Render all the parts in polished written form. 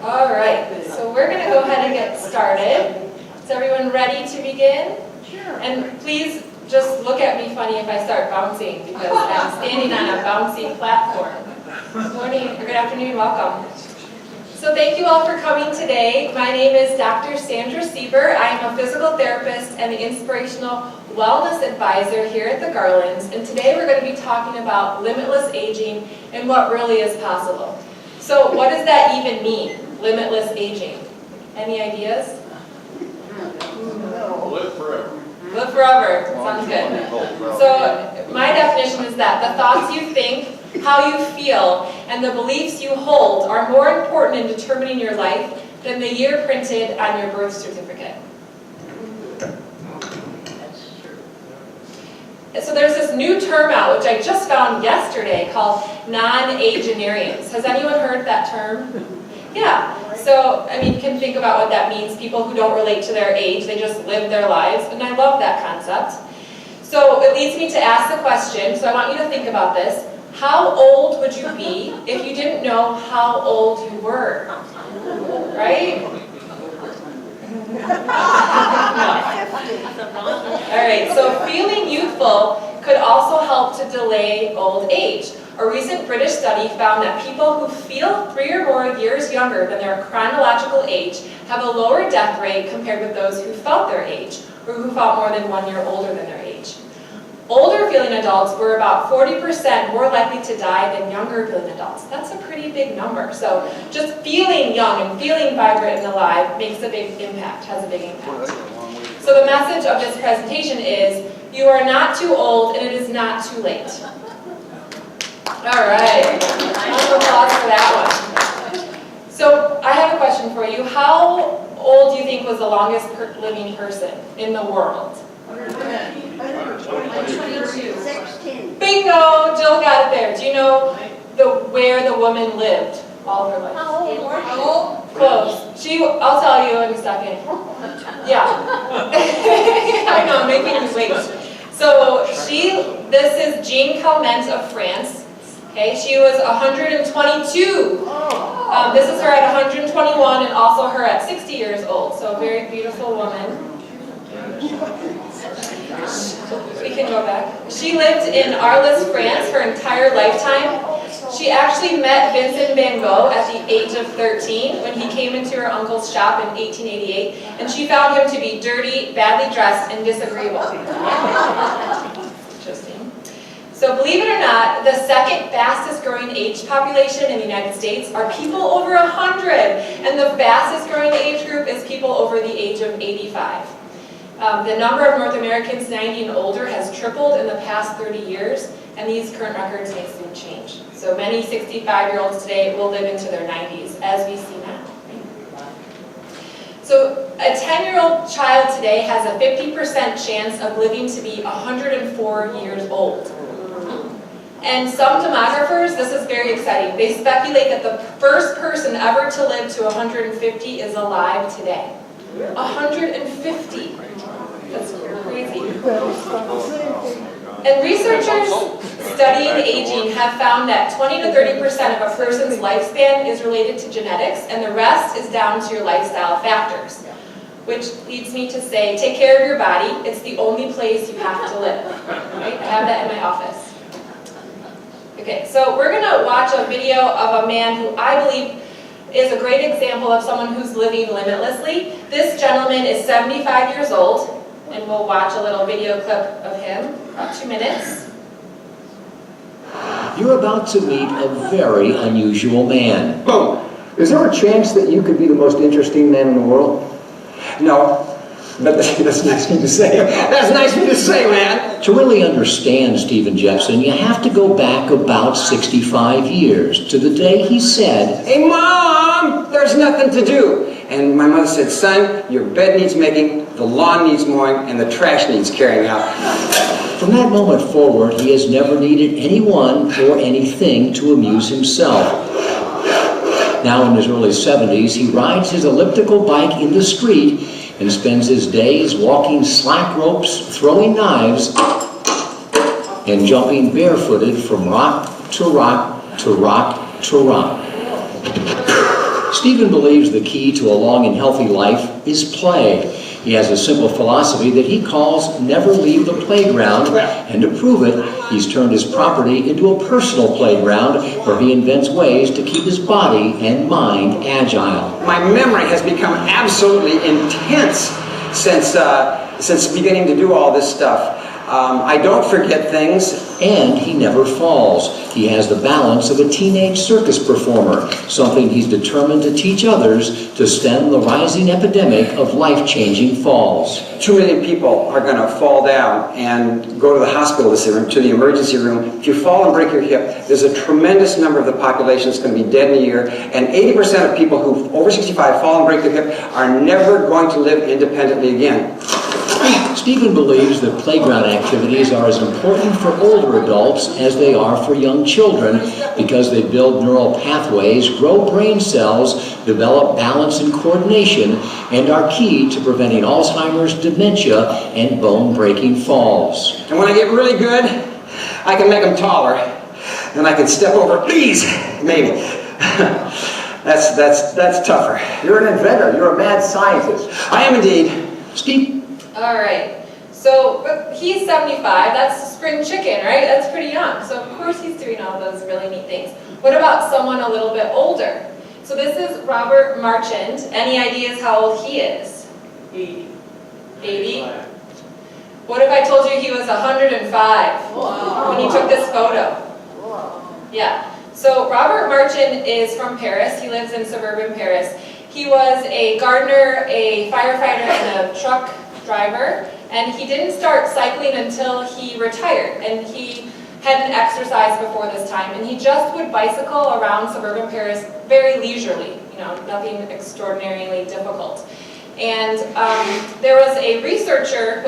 All right, so we're going to go ahead and get started. Is everyone ready to begin? Sure. And please just look at me funny if I start bouncing, because I'm standing on a bouncy platform. Good morning, or good afternoon, welcome. So thank you all for coming today. My name is Dr. Sandra Sieber. I am a physical therapist and the inspirational wellness advisor here at the Garlands. And today we're going to be talking about limitless aging and what really is possible. So what does that even mean, limitless aging? Any ideas? Live forever. Live forever. Sounds good. So my definition is that the thoughts you think, how you feel, and the beliefs you hold are more important in determining your life than the year printed on your birth certificate. That's true. So there's this new term out, which I just found yesterday, called non-agenarians. Has anyone heard that term? Yeah. So, I mean, you can think about what that means. People who don't relate to their age, they just live their lives, and I love that concept. So it leads me to ask the question, so I want you to think about this. How old would you be if you didn't know how old you were? Right? Alright, so feeling youthful could also help to delay old age. A recent British study found that people who feel 3 or more years younger than their chronological age have a lower death rate compared with those who felt their age, or who felt more than 1 year older than their age. Older feeling adults were about 40% more likely to die than younger feeling adults. That's a pretty big number. So just feeling young and feeling vibrant and alive makes a big impact, has a big impact. So the message of this presentation is, you are not too old and it is not too late. All right, round of applause for that one. So I have a question for you. How old do you think was the longest living person in the world? 16. Bingo! Jill got it there. Do you know where the woman lived all her life? How old was she? Close. I'll tell you in a second. Yeah. I know, making you wait. So this is Jean Calment of France. Okay, she was 122. This is her at 121 and also her at 60 years old. So a very beautiful woman. We can go back. She lived in Arles, France her entire lifetime. She actually met Vincent van Gogh at the age of 13 when he came into her uncle's shop in 1888, and she found him to be dirty, badly dressed, and disagreeable. Interesting. So believe it or not, the second fastest growing age population in the United States are people over 100, and the fastest growing age group is people over the age of 85. The number of North Americans 90 and older has tripled in the past 30 years, and these current records may soon change. So many 65-year-olds today will live into their 90s, as we see now. So a 10-year-old child today has a 50% chance of living to be 104 years old. And some demographers, this is very exciting, they speculate that the first person ever to live to 150 is alive today. 150. That's crazy. And researchers studying aging have found that 20 to 30% of a person's lifespan is related to genetics, and the rest is down to your lifestyle factors. Which leads me to say, take care of your body. It's the only place you have to live. Right? I have that in my office. Okay, so we're going to watch a video of a man who I believe is a great example of someone who's living limitlessly. This gentleman is 75 years old, and we'll watch a little video clip of him, about 2 minutes. You're about to meet a very unusual man. Boom! Is there a chance that you could be the most interesting man in the world? No. But that's nice of you to say. That's nice of you to say, man. To really understand Stephen Jepson, you have to go back about 65 years to the day he said, Hey, Mom, there's nothing to do. And my mother said, son, your bed needs making, the lawn needs mowing, and the trash needs carrying out. From that moment forward, he has never needed anyone or anything to amuse himself. Now in his early 70s, he rides his elliptical bike in the street and spends his days walking slack ropes, throwing knives, and jumping barefooted from rock to rock to rock to rock. Stephen believes the key to a long and healthy life is play. He has a simple philosophy that he calls never leave the playground, and to prove it, he's turned his property into a personal playground where he invents ways to keep his body and mind agile. My memory has become absolutely intense since beginning to do all this stuff. I don't forget things. And he never falls. He has the balance of a teenage circus performer, something he's determined to teach others to stem the rising epidemic of life-changing falls. 2 million people are going to fall down and go to the hospital this year, to the emergency room. If you fall and break your hip, there's a tremendous number of the population that's going to be dead in a year, and 80% of people who over 65 fall and break their hip are never going to live independently again. Stephen believes that playground activities are as important for older adults as they are for young children because they build neural pathways, grow brain cells, develop balance and coordination, and are key to preventing Alzheimer's, dementia, and bone-breaking falls. And when I get really good, I can make them taller, and I can step over these, maybe. That's tougher. You're an inventor. You're a mad scientist. I am indeed. Steve? All right. So he's 75. That's spring chicken, right? That's pretty young. So of course he's doing all those really neat things. What about someone a little bit older? So this is Robert Marchand. Any ideas how old he is? 80. 80? What if I told you he was 105 when he took this photo? Yeah. So Robert Marchand is from Paris. He lives in suburban Paris. He was a gardener, a firefighter, and a truck driver, and he didn't start cycling until he retired, and he hadn't exercised before this time, and he just would bicycle around suburban Paris very leisurely, nothing extraordinarily difficult. And there was a researcher,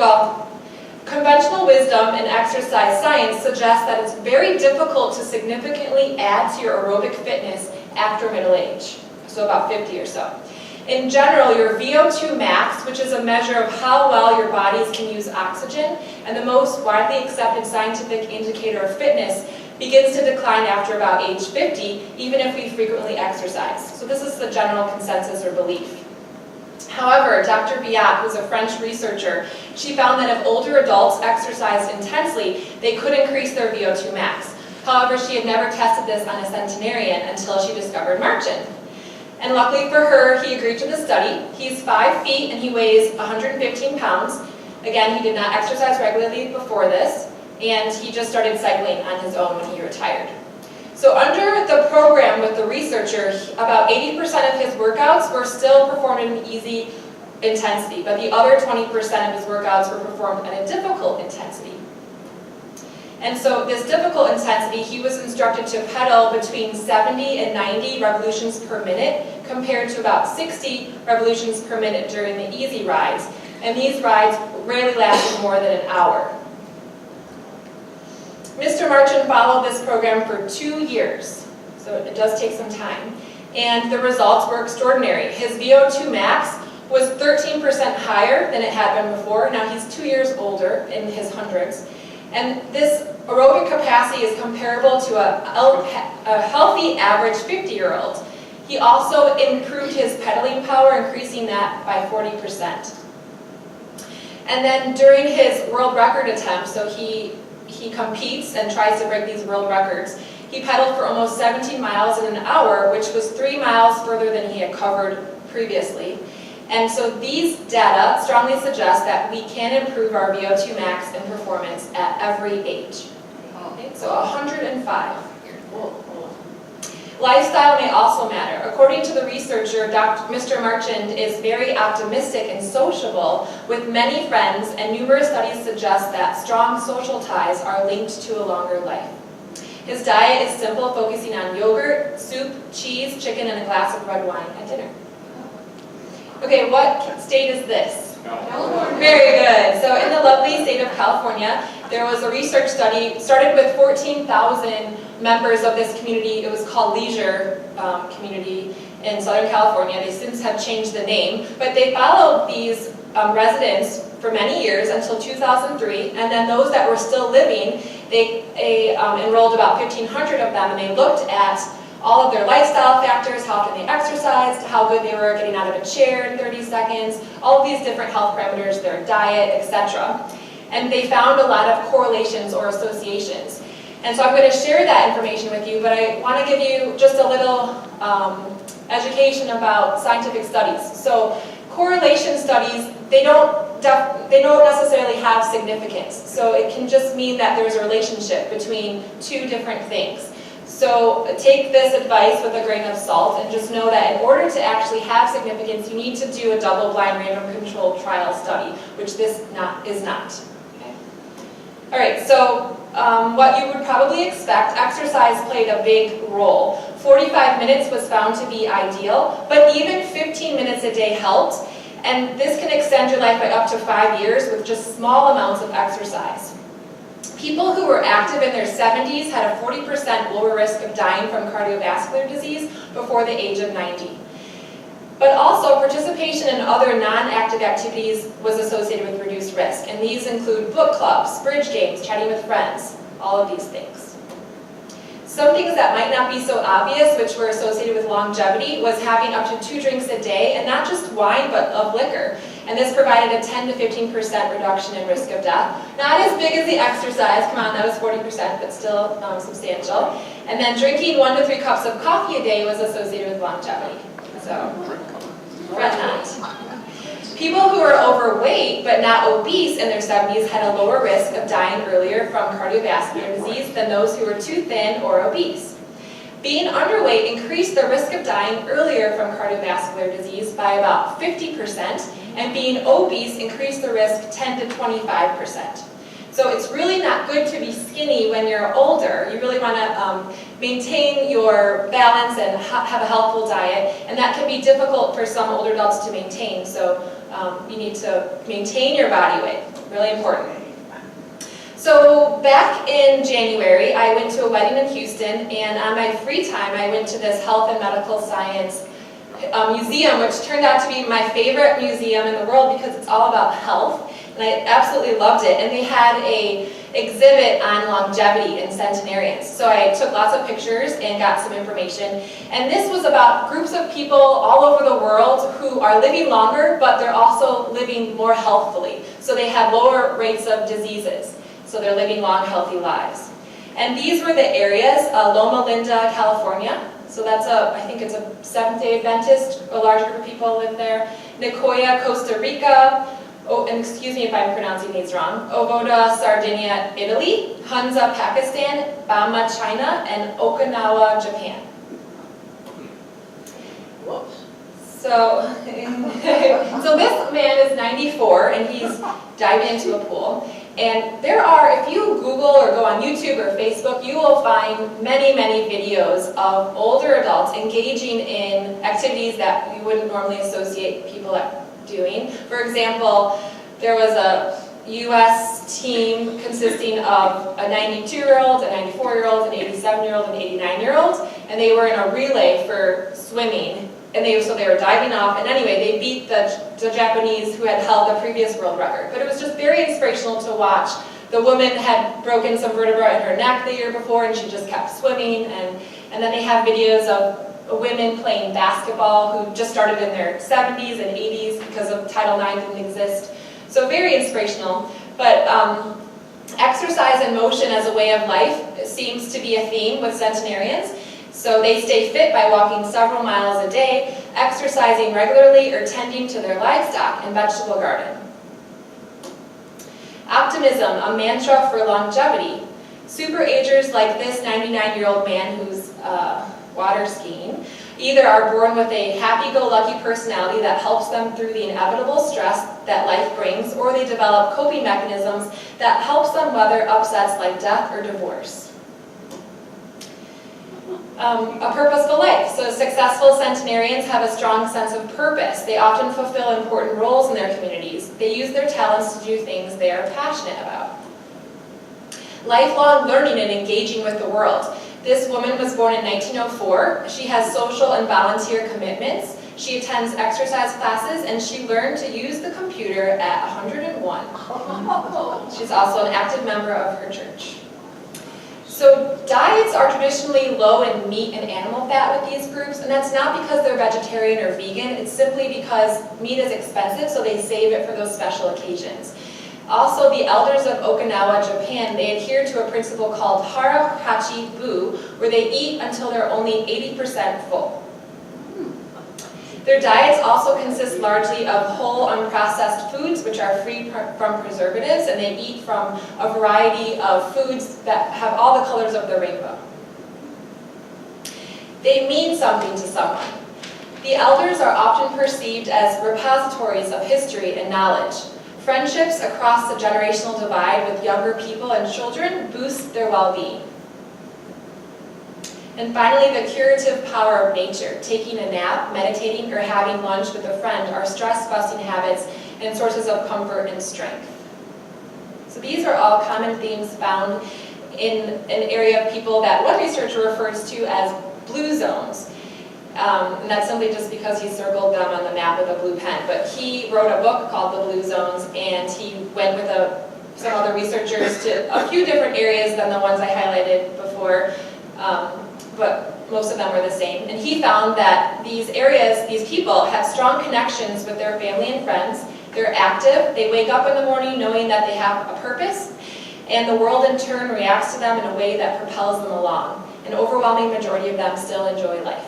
conventional wisdom and exercise science suggests that it's very difficult to significantly add to your aerobic fitness after middle age, so about 50 or so. In general, your VO2 max, which is a measure of how well your bodies can use oxygen, and the most widely accepted scientific indicator of fitness, begins to decline after about age 50, even if we frequently exercise. So this is the general consensus or belief. However, Dr. Biot, who's a French researcher, she found that if older adults exercised intensely, they could increase their VO2 max. However, she had never tested this on a centenarian until she discovered Marchand. And luckily for her, he agreed to the study. He's 5 feet and he weighs 115 pounds. Again, he did not exercise regularly before this, and he just started cycling on his own when he retired. So under the program with the researcher, about 80% of his workouts were still performed at an easy intensity, but the other 20% of his workouts were performed at a difficult intensity. And so this difficult intensity, he was instructed to pedal between 70 and 90 revolutions per minute, compared to about 60 revolutions per minute during the easy rides. And these rides rarely lasted more than an hour. Mr. Marchand followed this program for 2 years, so it does take some time. And the results were extraordinary. His VO2 max was 13% higher than it had been before. Now he's 2 years older, in his hundreds. And this aerobic capacity is comparable to a healthy average 50-year-old. He also improved his pedaling power, increasing that by 40%. And then during his world record attempt, so he competes and tries to break these world records, he pedaled for almost 17 miles in an hour, which was 3 miles further than he had covered previously. And so these data strongly suggest that we can improve our VO2 max and performance at every age. Okay, so 105. Lifestyle may also matter. According to the researcher, Mr. Marchand is very optimistic and sociable with many friends, and numerous studies suggest that strong social ties are linked to a longer life. His diet is simple, focusing on yogurt, soup, cheese, chicken, and a glass of red wine at dinner. Okay, what state is this? California. Very good. So in the lovely state of California, there was a research study, started with 14,000 members of this community. It was called Leisure Community in Southern California. They since have changed the name, but they followed these residents for many years until 2003, and then those that were still living, they enrolled about 1,500 of them, and they looked at all of their lifestyle factors, how often they exercised, how good they were getting out of a chair in 30 seconds, all of these different health parameters, their diet, etc. And they found a lot of correlations or associations. And so I'm going to share that information with you, but I want to give you just a little education about scientific studies. So correlation studies, they don't necessarily have significance. So it can just mean that there's a relationship between two different things. So take this advice with a grain of salt and just know that in order to actually have significance, you need to do a double-blind random controlled trial study, which this is not. Okay. All right, so what you would probably expect, exercise played a big role. 45 minutes was found to be ideal, but even 15 minutes a day helped, and this can extend your life by up to 5 years with just small amounts of exercise. People who were active in their 70s had a 40% lower risk of dying from cardiovascular disease before the age of 90. But also, participation in other non-active activities was associated with reduced risk, and these include book clubs, bridge games, chatting with friends, all of these things. Some things that might not be so obvious, which were associated with longevity, was having up to 2 drinks a day, and not just wine, but of liquor. And this provided a 10 to 15% reduction in risk of death. Not as big as the exercise, come on, that was 40%, but still substantial. And then drinking 1 to 3 cups of coffee a day was associated with longevity. So, fret not. People who were overweight but not obese in their 70s had a lower risk of dying earlier from cardiovascular disease than those who were too thin or obese. Being underweight increased the risk of dying earlier from cardiovascular disease by about 50%, and being obese increased the risk 10 to 25%. So it's really not good to be skinny when you're older. You really want to maintain your balance and have a healthful diet, and that can be difficult for some older adults to maintain. So you need to maintain your body weight, really important. So back in January, I went to a wedding in Houston, and on my free time, I went to this health and medical science museum, which turned out to be my favorite museum in the world because it's all about health. And I absolutely loved it. And they had an exhibit on longevity and centenarians. So I took lots of pictures and got some information. And this was about groups of people all over the world who are living longer, but they're also living more healthfully. So they have lower rates of diseases. So they're living long, healthy lives. And these were the areas, Loma Linda, California. So that's I think it's a Seventh-day Adventist, a large group of people live there. Nicoya, Costa Rica. Oh, and excuse me if I'm pronouncing these wrong. Ovoda, Sardinia, Italy. Hunza, Pakistan. Bama, China. And Okinawa, Japan. So this man is 94 and he's diving into a pool. And there are, if you Google or go on YouTube or Facebook, you will find many, many videos of older adults engaging in activities that we wouldn't normally associate people doing. For example, there was a U.S. team consisting of a 92-year-old, a 94-year-old, an 87-year-old, and an 89-year-old, and they were in a relay for swimming. And so they were diving off, and anyway, they beat the Japanese who had held the previous world record. But it was just very inspirational to watch. The woman had broken some vertebra in her neck the year before, and she just kept swimming. And then they have videos of women playing basketball who just started in their 70s and 80s because of Title IX didn't exist. So very inspirational. But exercise and motion as a way of life seems to be a theme with centenarians. So they stay fit by walking several miles a day, exercising regularly, or tending to their livestock and vegetable garden. Optimism, a mantra for longevity. Superagers like this 99-year-old man who's water skiing either are born with a happy-go-lucky personality that helps them through the inevitable stress that life brings, or they develop coping mechanisms that helps them weather upsets like death or divorce. A purposeful life. So successful centenarians have a strong sense of purpose. They often fulfill important roles in their communities. They use their talents to do things they are passionate about. Lifelong learning and engaging with the world. This woman was born in 1904. She has social and volunteer commitments. She attends exercise classes, and she learned to use the computer at 101. She's also an active member of her church. So diets are traditionally low in meat and animal fat with these groups, and that's not because they're vegetarian or vegan, it's simply because meat is expensive, so they save it for those special occasions. Also, the elders of Okinawa, Japan, they adhere to a principle called hara hachi bu, where they eat until they're only 80% full. Their diets also consist largely of whole, unprocessed foods, which are free from preservatives, and they eat from a variety of foods that have all the colors of the rainbow. They mean something to someone. The elders are often perceived as repositories of history and knowledge. Friendships across the generational divide with younger people and children boost their well-being. And finally, the curative power of nature. Taking a nap, meditating, or having lunch with a friend are stress-busting habits and sources of comfort and strength. So these are all common themes found in an area of people that one researcher refers to as blue zones. And that's simply just because he circled them on the map with a blue pen. But he wrote a book called The Blue Zones, and he went with some other researchers to a few different areas than the ones I highlighted before. But most of them were the same. And he found that these areas, these people, have strong connections with their family and friends. They're active. They wake up in the morning knowing that they have a purpose. And the world in turn reacts to them in a way that propels them along. An overwhelming majority of them still enjoy life.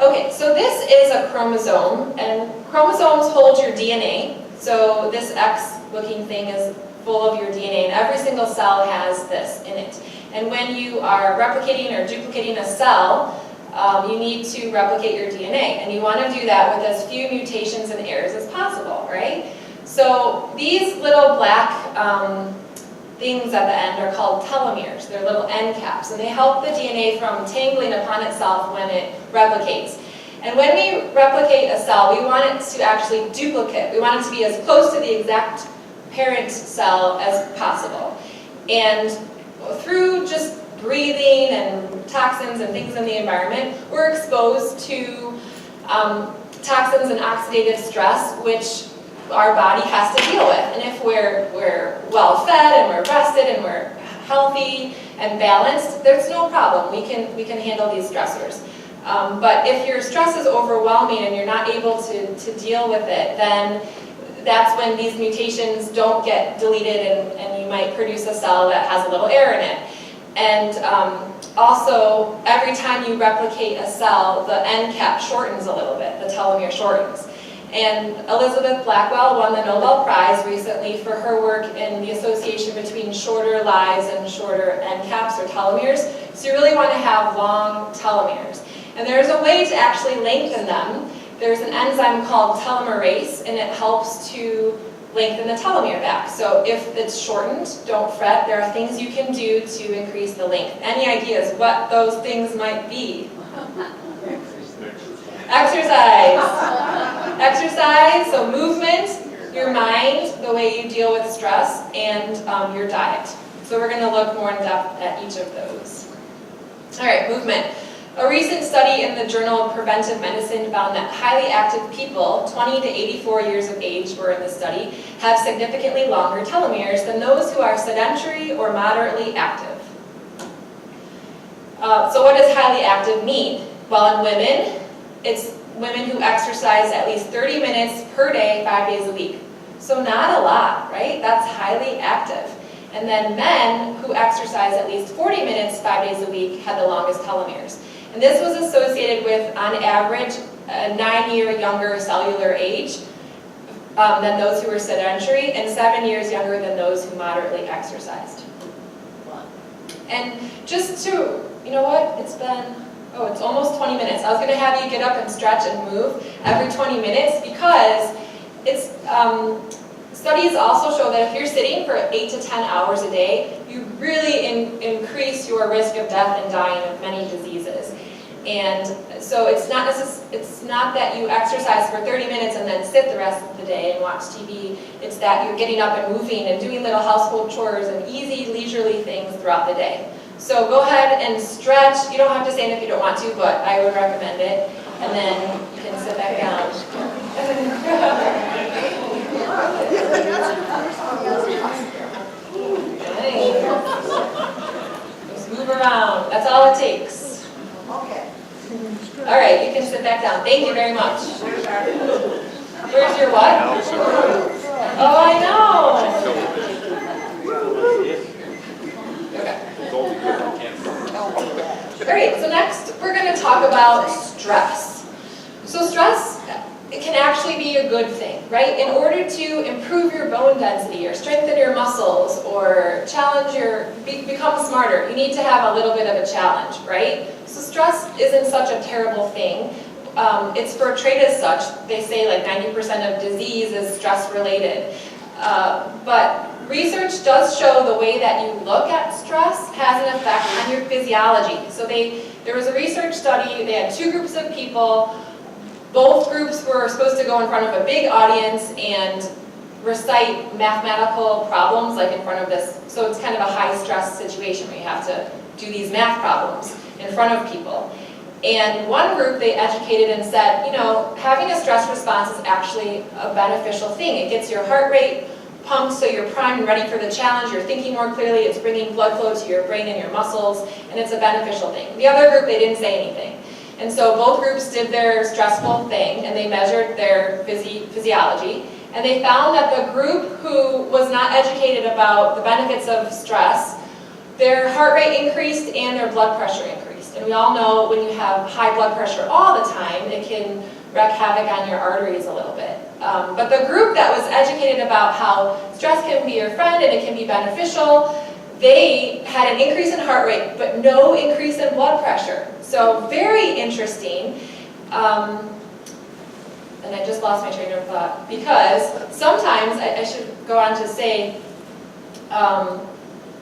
Okay, so this is a chromosome. And chromosomes hold your DNA. So this X-looking thing is full of your DNA. And every single cell has this in it. And when you are replicating or duplicating a cell, you need to replicate your DNA. And you want to do that with as few mutations and errors as possible, right? So these little black things at the end are called telomeres. They're little end caps. And they help the DNA from tangling upon itself when it replicates. And when we replicate a cell, we want it to actually duplicate. We want it to be as close to the exact parent cell as possible. And through just breathing and toxins and things in the environment, we're exposed to toxins and oxidative stress, which our body has to deal with. And if we're well fed and we're rested and we're healthy and balanced, there's no problem. We can handle these stressors. But if your stress is overwhelming and you're not able to deal with it, then that's when these mutations don't get deleted and you might produce a cell that has a little error in it. And also, every time you replicate a cell, the end cap shortens a little bit, the telomere shortens. And Elizabeth Blackwell won the Nobel Prize recently for her work in the association between shorter lives and shorter end caps or telomeres. So you really want to have long telomeres. And there's a way to actually lengthen them. There's an enzyme called telomerase, and it helps to lengthen the telomere back. So if it's shortened, don't fret. There are things you can do to increase the length. Any ideas what those things might be? Exercise. Exercise, so movement, your mind, the way you deal with stress, and your diet. So we're going to look more in depth at each of those. All right, movement. A recent study in the Journal of Preventive Medicine found that highly active people, 20 to 84 years of age were in the study, have significantly longer telomeres than those who are sedentary or moderately active. So what does highly active mean? Well, in women, it's women who exercise at least 30 minutes per day, 5 days a week. So not a lot, right? That's highly active. And then men who exercise at least 40 minutes, 5 days a week, had the longest telomeres. And this was associated with, on average, a 9-year younger cellular age than those who were sedentary, and 7 years younger than those who moderately exercised. And just to, you know what, it's almost 20 minutes. I was going to have you get up and stretch and move every 20 minutes because studies also show that if you're sitting for 8 to 10 hours a day, you really increase your risk of death and dying of many diseases. And so it's not that you exercise for 30 minutes and then sit the rest of the day and watch TV. It's that you're getting up and moving and doing little household chores and easy, leisurely things throughout the day. So go ahead and stretch. You don't have to stand if you don't want to, but I would recommend it. And then you can sit back down. Nice. around. That's all it takes. Okay. All right, you can sit back down. Thank you very much. Where's your what? Oh, I know. Okay. All right, so next we're going to talk about stress. So stress, it can actually be a good thing, right? In order to improve your bone density or strengthen your muscles or challenge become smarter, you need to have a little bit of a challenge, right? So stress isn't such a terrible thing. It's portrayed as such. They say like 90% of disease is stress related. But research does show the way that you look at stress has an effect on your physiology. So there was a research study, they had two groups of people. Both groups were supposed to go in front of a big audience and recite mathematical problems like in front of this. So it's kind of a high stress situation where you have to do these math problems in front of people. And one group they educated and said, you know, having a stress response is actually a beneficial thing. It gets your heart rate pumped so you're primed and ready for the challenge. You're thinking more clearly. It's bringing blood flow to your brain and your muscles, and it's a beneficial thing. The other group, they didn't say anything. And so both groups did their stressful thing, and they measured their physiology. And they found that the group who was not educated about the benefits of stress, their heart rate increased and their blood pressure increased. And we all know when you have high blood pressure all the time, it can wreak havoc on your arteries a little bit. But the group that was educated about how stress can be your friend and it can be beneficial, they had an increase in heart rate, but no increase in blood pressure. So very interesting. And I just lost my train of thought, because sometimes, I should go on to say,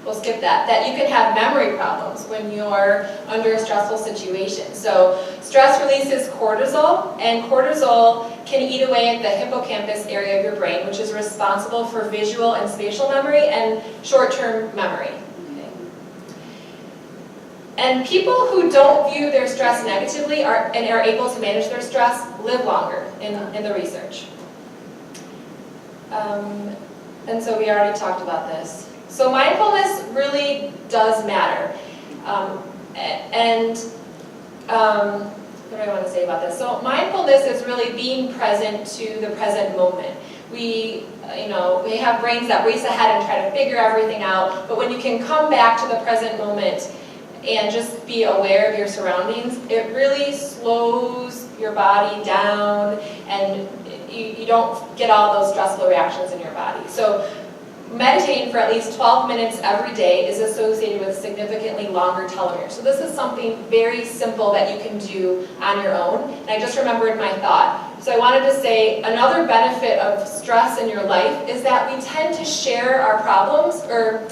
we'll skip that you can have memory problems when you're under a stressful situation. So stress releases cortisol, and cortisol can eat away at the hippocampus area of your brain, which is responsible for visual and spatial memory and short-term memory. Okay. And people who don't view their stress negatively and are able to manage their stress live longer in the research. And so we already talked about this. So mindfulness really does matter. What do I want to say about this? So mindfulness is really being present to the present moment. We have brains that race ahead and try to figure everything out, but when you can come back to the present moment and just be aware of your surroundings, it really slows your body down, and you don't get all those stressful reactions in your body. So meditating for at least 12 minutes every day is associated with significantly longer telomeres. So this is something very simple that you can do on your own. And I just remembered my thought. So I wanted to say another benefit of stress in your life is that we tend to share our problems, or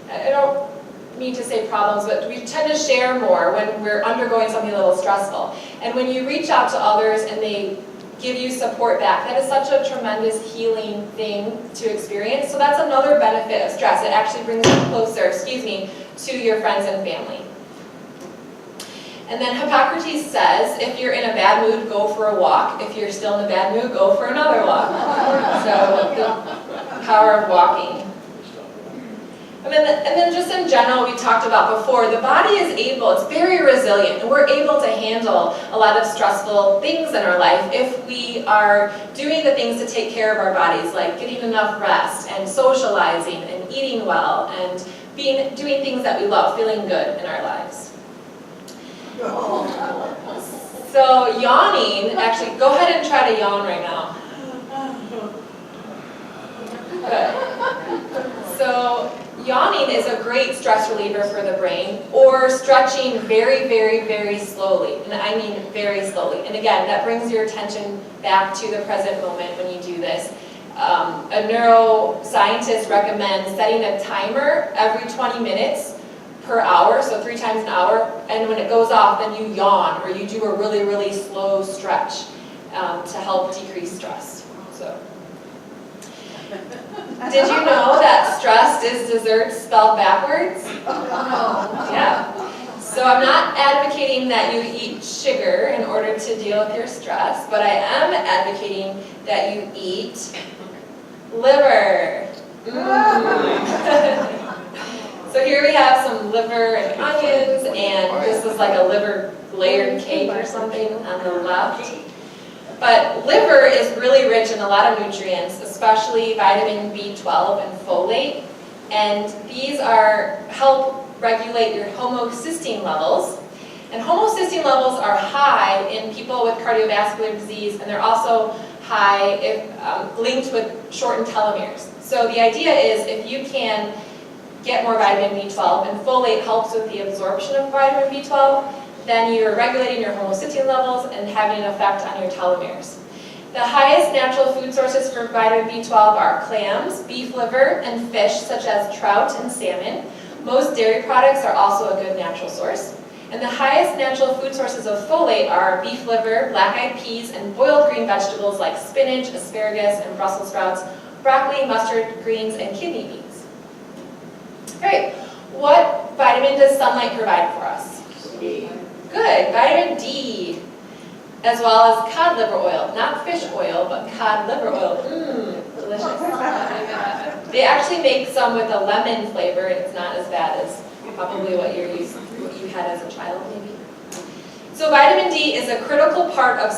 I don't mean to say problems, but we tend to share more when we're undergoing something a little stressful. And when you reach out to others and they give you support back, that is such a tremendous healing thing to experience. So that's another benefit of stress. It actually brings you closer, to your friends and family. And then Hippocrates says, if you're in a bad mood, go for a walk. If you're still in a bad mood, go for another walk. So the power of walking. And then just in general, we talked about before, the body is it's very resilient, and we're able to handle a lot of stressful things in our life if we are doing the things to take care of our bodies, like getting enough rest and socializing and eating well and doing things that we love, feeling good in our lives. So yawning, actually, go ahead and try to yawn right now. Good. So yawning is a great stress reliever for the brain, or stretching very, very, very slowly. And I mean very slowly. And again, that brings your attention back to the present moment when you do this. A neuroscientist recommends setting a timer every 20 minutes per hour, so 3 times an hour. And when it goes off, then you yawn, or you do a really, really slow stretch to help decrease stress. So. Did you know that stressed is dessert spelled backwards? Yeah. So I'm not advocating that you eat sugar in order to deal with your stress, but I am advocating that you eat liver. So here we have some liver and onions, and this is like a liver layered cake or something on the left. But liver is really rich in a lot of nutrients, especially vitamin B12 and folate. And these help regulate your homocysteine levels. And homocysteine levels are high in people with cardiovascular disease, and they're also high if linked with shortened telomeres. So the idea is if you can get more vitamin B12, and folate helps with the absorption of vitamin B12, then you're regulating your homocysteine levels and having an effect on your telomeres. The highest natural food sources for vitamin B12 are clams, beef liver, and fish such as trout and salmon. Most dairy products are also a good natural source. And the highest natural food sources of folate are beef liver, black-eyed peas, and boiled green vegetables like spinach, asparagus, and Brussels sprouts, broccoli, mustard greens, and kidney beans. All right, what vitamin does sunlight provide for us? Good, vitamin D, as well as cod liver oil. Not fish oil, but cod liver oil. Delicious. They actually make some with a lemon flavor, and it's not as bad as probably what you had as a child, maybe. So vitamin D is a critical part of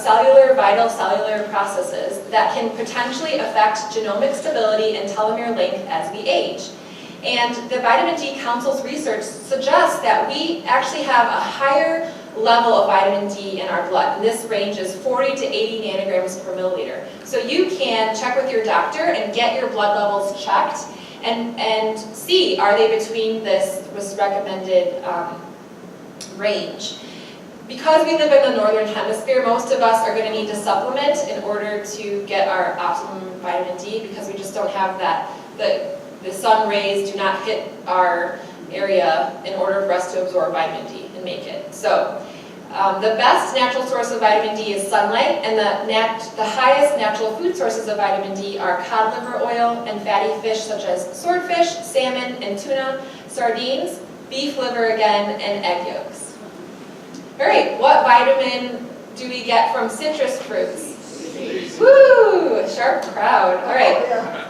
vital cellular processes that can potentially affect genomic stability and telomere length as we age. And the Vitamin D Council's research suggests that we actually have a higher level of vitamin D in our blood. And this range is 40 to 80 nanograms per milliliter. So you can check with your doctor and get your blood levels checked and see, are they between this recommended range. Because we live in the northern hemisphere, most of us are going to need to supplement in order to get our optimum vitamin D, because we just don't have that, the sun rays do not hit our area in order for us to absorb vitamin D and make it. So the best natural source of vitamin D is sunlight, and the highest natural food sources of vitamin D are cod liver oil and fatty fish such as swordfish, salmon, and tuna, sardines, beef liver again, and egg yolks. All right, what vitamin do we get from citrus fruits? Woo! Sharp crowd. All right.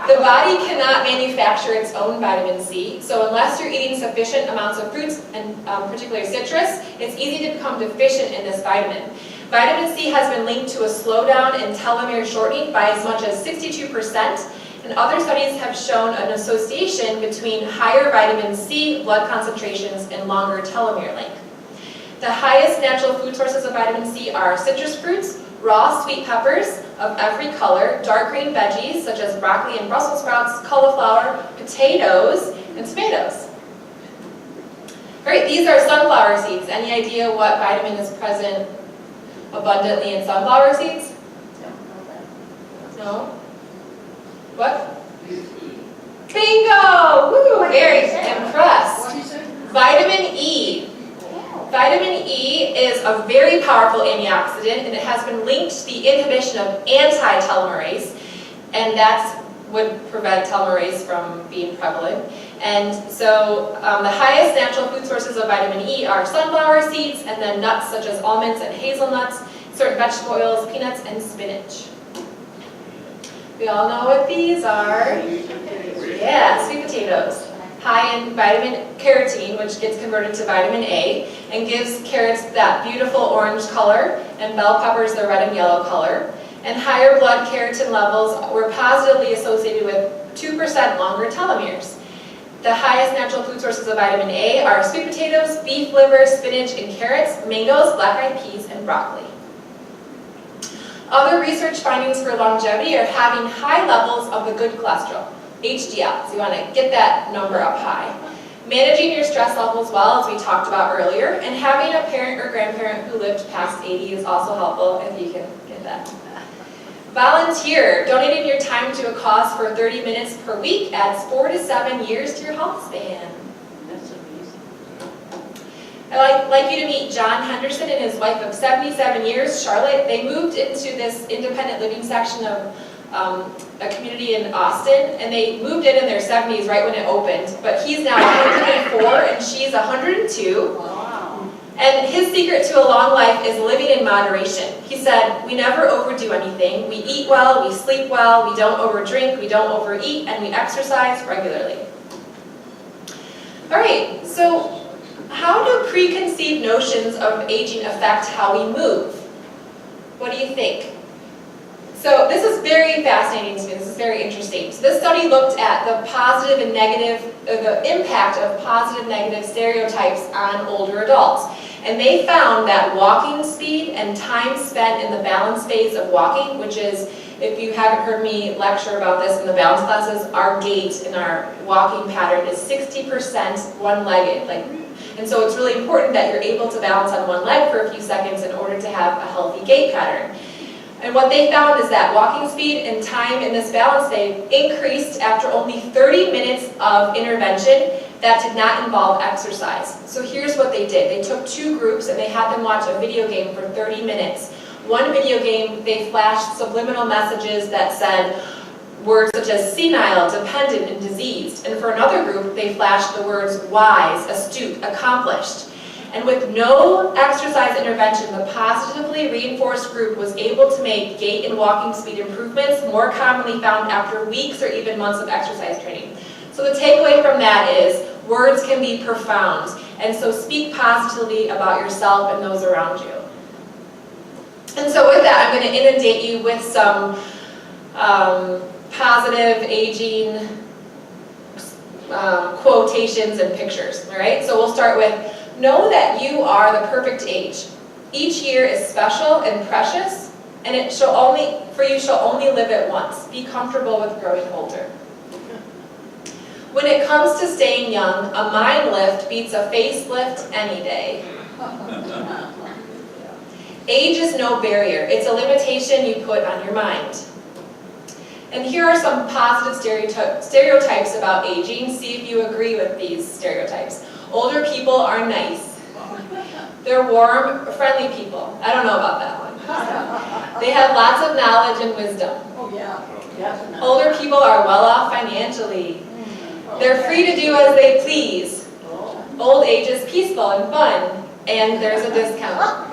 The body cannot manufacture its own vitamin C, so unless you're eating sufficient amounts of fruits, and particularly citrus, it's easy to become deficient in this vitamin. Vitamin C has been linked to a slowdown in telomere shortening by as much as 62%, and other studies have shown an association between higher vitamin C blood concentrations and longer telomere length. The highest natural food sources of vitamin C are citrus fruits, raw sweet peppers of every color, dark green veggies such as broccoli and Brussels sprouts, cauliflower, potatoes, and tomatoes. All right, these are sunflower seeds. Any idea what vitamin is present abundantly in sunflower seeds? No? What? Bingo! Woo! Very impressed. Vitamin E. Vitamin E is a very powerful antioxidant, and it has been linked to the inhibition of anti-telomerase, and that would prevent telomerase from being prevalent. And so the highest natural food sources of vitamin E are sunflower seeds, and then nuts such as almonds and hazelnuts, certain vegetable oils, peanuts, and spinach. We all know what these are. Yeah, sweet potatoes. High in vitamin carotene, which gets converted to vitamin A, and gives carrots that beautiful orange color, and bell peppers the red and yellow color. And higher blood keratin levels were positively associated with 2% longer telomeres. The highest natural food sources of vitamin A are sweet potatoes, beef liver, spinach, and carrots, mangoes, black-eyed peas, and broccoli. Other research findings for longevity are having high levels of the good cholesterol, HDL, so you want to get that number up high. Managing your stress levels well, as we talked about earlier, and having a parent or grandparent who lived past 80 is also helpful if you can get that. Volunteer. Donating your time to a cause for 30 minutes per week adds 4 to 7 years to your health span. That's amazing. I'd like you to meet John Henderson and his wife of 77 years, Charlotte. They moved into this independent living section of a community in Austin, and they moved in their 70s right when it opened, but he's now 104 and she's 102. Wow. And his secret to a long life is living in moderation. He said, we never overdo anything. We eat well, we sleep well, we don't overdrink, we don't overeat, and we exercise regularly. All right, so how do preconceived notions of aging affect how we move? What do you think? So this is very fascinating to me. This is very interesting. So this study looked at the positive and negative, the impact of positive and negative stereotypes on older adults. And they found that walking speed and time spent in the balance phase of walking, which is, if you haven't heard me lecture about this in the balance classes, our gait in our walking pattern is 60% one-legged. And so it's really important that you're able to balance on one leg for a few seconds in order to have a healthy gait pattern. And what they found is that walking speed and time in this balance phase increased after only 30 minutes of intervention that did not involve exercise. So here's what they did. They took two groups and they had them watch a video game for 30 minutes. One video game, they flashed subliminal messages that said words such as senile, dependent, and diseased. And for another group, they flashed the words wise, astute, accomplished. And with no exercise intervention, the positively reinforced group was able to make gait and walking speed improvements more commonly found after weeks or even months of exercise training. So the takeaway from that is words can be profound. And so speak positively about yourself and those around you. And so with that, I'm going to inundate you with some positive aging quotations and pictures. All right, so we'll start with, know that you are the perfect age. Each year is special and precious, and you shall only live it once. Be comfortable with growing older. When it comes to staying young, a mind lift beats a facelift any day. Age is no barrier. It's a limitation you put on your mind. And here are some positive stereotypes about aging. See if you agree with these stereotypes. Older people are nice. They're warm, friendly people. I don't know about that one. They have lots of knowledge and wisdom. Oh, yeah. Definitely. Older people are well off financially. They're free to do as they please. Old age is peaceful and fun, and there's a discount.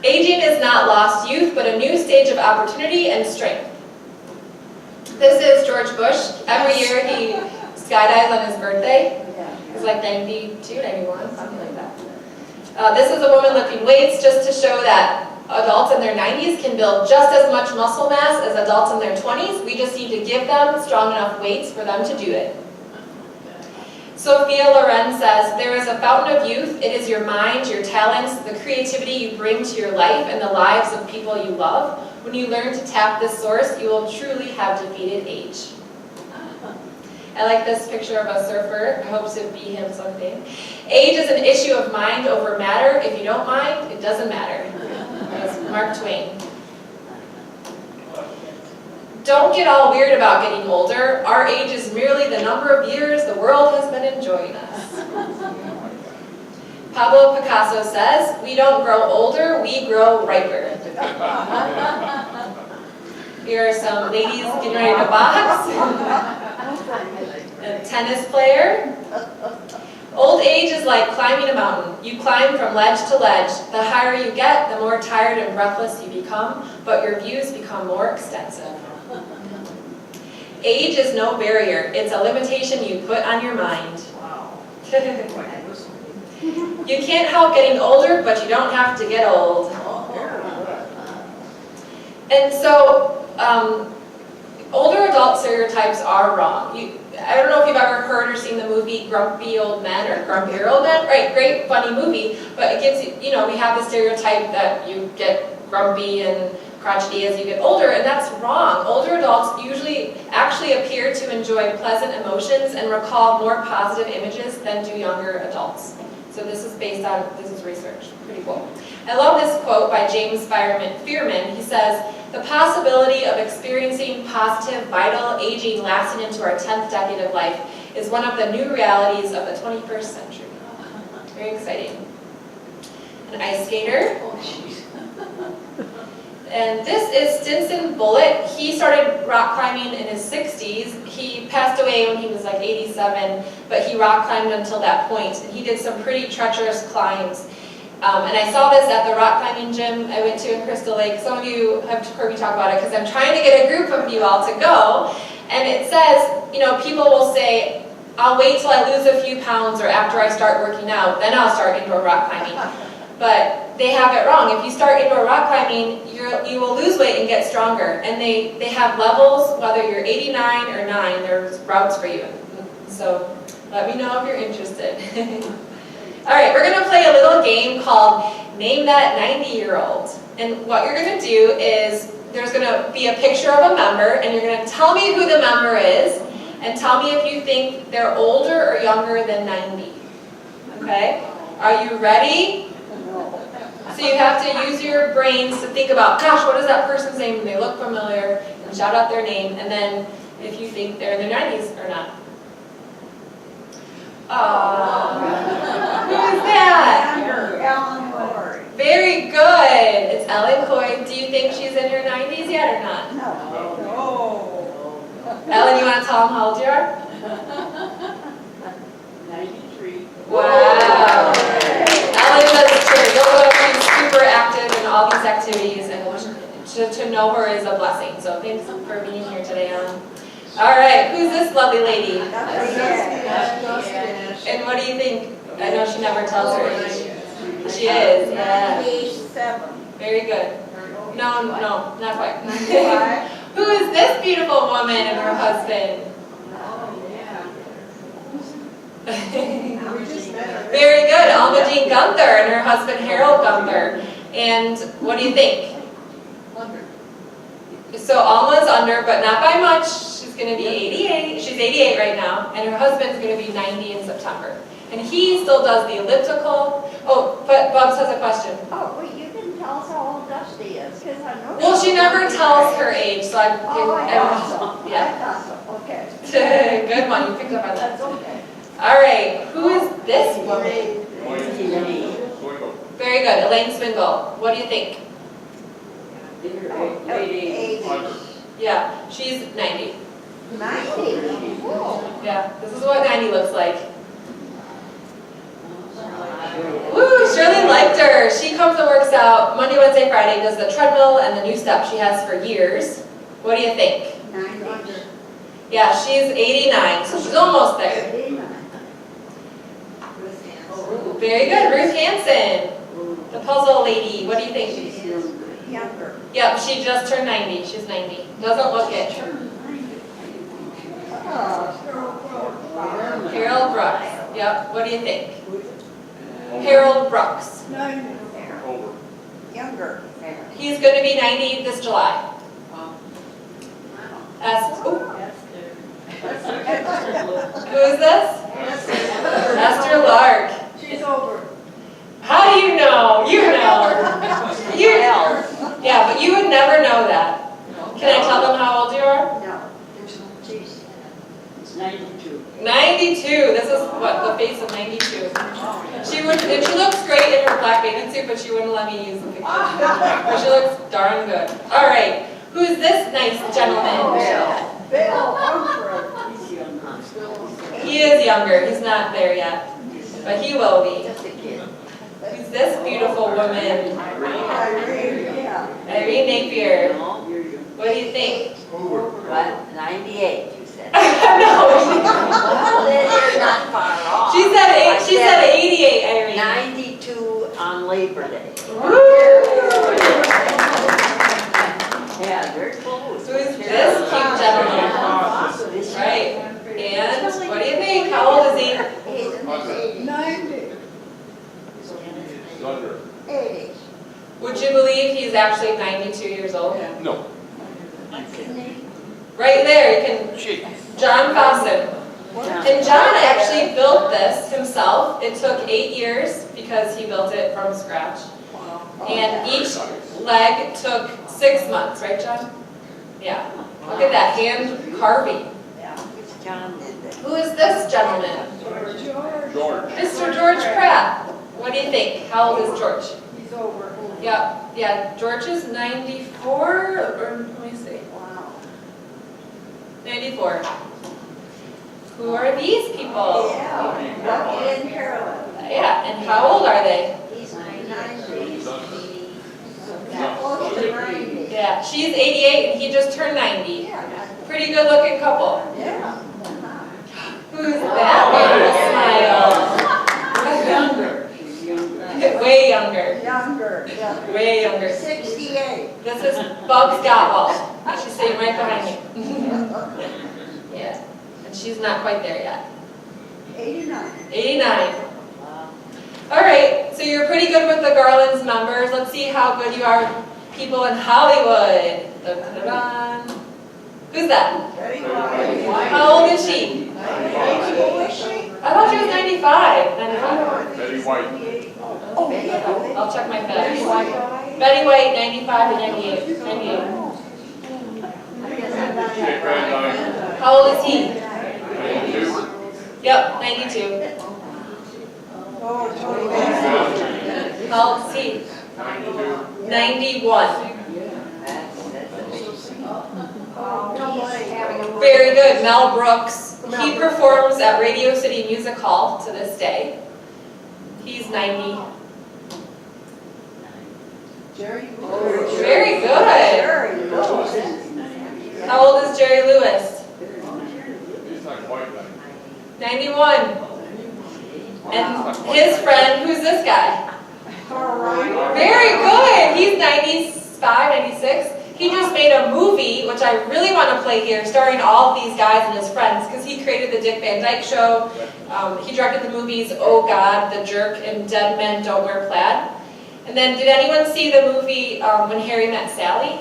Aging is not lost youth, but a new stage of opportunity and strength. This is George Bush. Every year he skydives on his birthday. He's like 92, 91, something like that. This is a woman lifting weights just to show that adults in their 90s can build just as much muscle mass as adults in their 20s. We just need to give them strong enough weights for them to do it. Sophia Loren says, there is a fountain of youth. It is your mind, your talents, the creativity you bring to your life and the lives of people you love. When you learn to tap this source, you will truly have defeated age. I like this picture of a surfer. I hope to be him someday. Age is an issue of mind over matter. If you don't mind, it doesn't matter. That's Mark Twain. Don't get all weird about getting older. Our age is merely the number of years the world has been enjoying us. Pablo Picasso says, we don't grow older, we grow riper. Here are some ladies getting ready to box. A tennis player. Old age is like climbing a mountain. You climb from ledge to ledge. The higher you get, the more tired and breathless you become, but your views become more extensive. Age is no barrier. It's a limitation you put on your mind. You can't help getting older, but you don't have to get old. And so, older adult stereotypes are wrong. I don't know if you've ever heard or seen the movie Grumpy Old Men or Grumpier Old Men. Right, great, funny movie, but it gives you, we have the stereotype that you get grumpy and crotchety as you get older, and that's wrong. Older adults usually actually appear to enjoy pleasant emotions and recall more positive images than do younger adults. So this is based on, this is research. Pretty cool. I love this quote by James Fearman. He says, the possibility of experiencing positive, vital aging lasting into our 10th decade of life is one of the new realities of the 21st century. Very exciting. An ice skater. And this is Stinson Bullitt. He started rock climbing in his 60s. He passed away when he was like 87, but he rock climbed until that point. He did some pretty treacherous climbs. And I saw this at the rock climbing gym I went to in Crystal Lake. Some of you have heard me talk about it because I'm trying to get a group of you all to go. And it says, people will say, I'll wait till I lose a few pounds or after I start working out, then I'll start indoor rock climbing. But they have it wrong. If you start indoor rock climbing, you will lose weight and get stronger. And they have levels, whether you're 89 or 9, there's routes for you. So let me know if you're interested. All right, we're going to play a little game called Name That 90-Year-Old. And what you're going to do is there's going to be a picture of a member, and you're going to tell me who the member is, and tell me if you think they're older or younger than 90. Okay? Are you ready? So you have to use your brains to think about, gosh, what is that person's name? They look familiar, and shout out their name, and then if you think they're in their 90s or not. Who is that? Ellen Corey. Very good. It's Ellen Coy. Do you think she's in her 90s yet or not? No. Ellen, you want to tell them how old you are? 93. Wow. Ellen says true. You'll go be super active in all these activities, and to know her is a blessing. So thanks for being here today, Ellen. All right, who's this lovely lady? And what do you think? I know she never tells her age. She is, yeah. 97. Very good. No, not quite. Who is this beautiful woman and her husband? Very good. Alma Jean Gunther and her husband Harold Gunther. And what do you think? So Alma's under, but not by much. She's going to be 88. She's 88 right now, and her husband's going to be 90 in September. And he still does the elliptical. Oh, but Bubs has a question. Oh, wait, you didn't tell us how old Dusty is, because I know. Well, she never tells her age, so I Oh, I thought so. yeah. I thought so. Okay. Good one. You picked up on that. That's okay. All right. Who is this woman? Very good. Elaine Swingle. What do you think? 80. Yeah, she's 90. 90. Whoa. Yeah, this is what 90 looks like. Woo, Shirley liked her. She comes and works out Monday, Wednesday, Friday, does the treadmill and the new step she has for years. What do you think? 90. Yeah, she's 89, so she's almost there. 89. Very good, Ruth Hansen, the puzzle lady. What do you think? Younger. Yep, she just turned 90. She's 90. Doesn't look it. Harold Brooks. Yep, what do you think? Harold Brooks. 90. Younger. He's going to be 90 this July. Who is this? Esther Lark. She's over. How do you know? You know. Yeah, but you would never know that. Can I tell them how old you are? No. She's 92. 92. This is what the face of 92. She looks great in her black bathing suit, but she wouldn't let me use the picture. But she looks darn good. All right. Who's this nice gentleman? Bill Humphrey. He is younger. He's not there yet, but he will be. Just a kid. Who's this beautiful woman? Irene, yeah. Irene Napier. What do you think? 98, you said. No. Well, then you're not far off. She said 88, Irene. 92 on Labor Day. Yeah, they're close. Who is this cute gentleman? Right. And what do you think? How old is he? He's in his 80s. 90. 80. Would you believe he's actually 92 years old? No. Right there, you can. John Fawcett. And John actually built this himself. It took 8 years because he built it from scratch. And each leg took 6 months, right, John? Yeah. Look at that hand carving. John did that. Who is this gentleman? George. Mr. George Pratt. What do you think? How old is George? He's over. Yeah. George is 94, or let me see. Wow. 94. Who are these people? Yeah. Lucky and Carolyn. Yeah, and how old are they? He's 90. Close to 90. Yeah, she's 88 and he just turned 90. Yeah. Pretty good looking couple. Yeah. Who Who's that with the smile? Way younger. Younger, yeah. Way younger. 68. This is Bubs Gottwald. She's sitting right behind me. Yeah. And she's not quite there yet. 89. 89. All right, so you're pretty good with the Garlands members. Let's see how good you are with people in Hollywood. Dun-dun-dun. Who's that? Betty White. How old is she? 98. Was she? I thought she was 95. 95. Betty White. Oh, yeah. I'll check my facts. Betty White, 95 and 98. 98. Jake Van Dyke. How old is he? 92. Yep, 92. Oh, Tony How old is he? 91. Very good. Mel Brooks. He performs at Radio City Music Hall to this day. He's 90. Jerry Very good. Jerry Lewis. How old is Jerry Lewis? He's not quite 91. And his friend, who's this guy? Carl Reiner. Very good. He's 95, 96. He just made a movie, which I really want to play here, starring all of these guys and his friends, because he created the Dick Van Dyke Show. He directed the movies Oh God, The Jerk, and Dead Men Don't Wear Plaid. And then, did anyone see the movie When Harry Met Sally?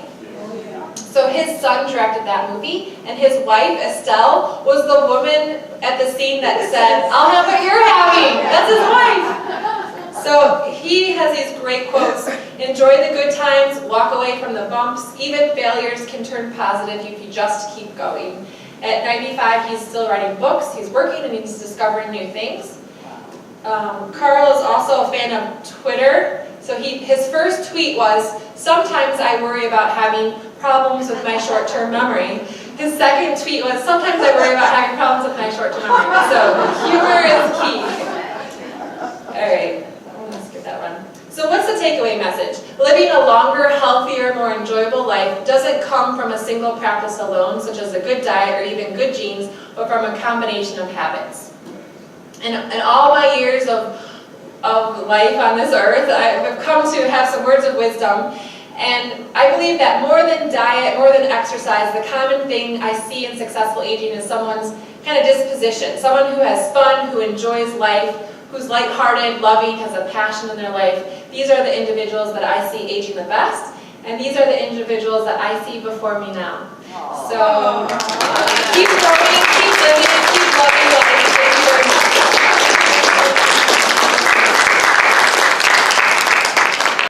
So his son directed that movie, and his wife, Estelle, was the woman at the scene that said, "I'll have what you're having." That's his wife. So he has these great quotes. Enjoy the good times, walk away from the bumps. Even failures can turn positive if you just keep going. At 95, he's still writing books, he's working, and he's discovering new things. Carl is also a fan of Twitter. So his first tweet was, "Sometimes I worry about having problems with my short-term memory." His second tweet was, "Sometimes I worry about having problems with my short-term memory." So humor is key. All right, let's get that one. So what's the takeaway message? Living a longer, healthier, more enjoyable life doesn't come from a single practice alone, such as a good diet or even good genes, but from a combination of habits. And in all my years of life on this earth, I've come to have some words of wisdom. And I believe that more than diet, more than exercise, the common thing I see in successful aging is someone's kind of disposition. Someone who has fun, who enjoys life, who's lighthearted, loving, has a passion in their life. These are the individuals that I see aging the best. And these are the individuals that I see before me now. So keep growing, keep living,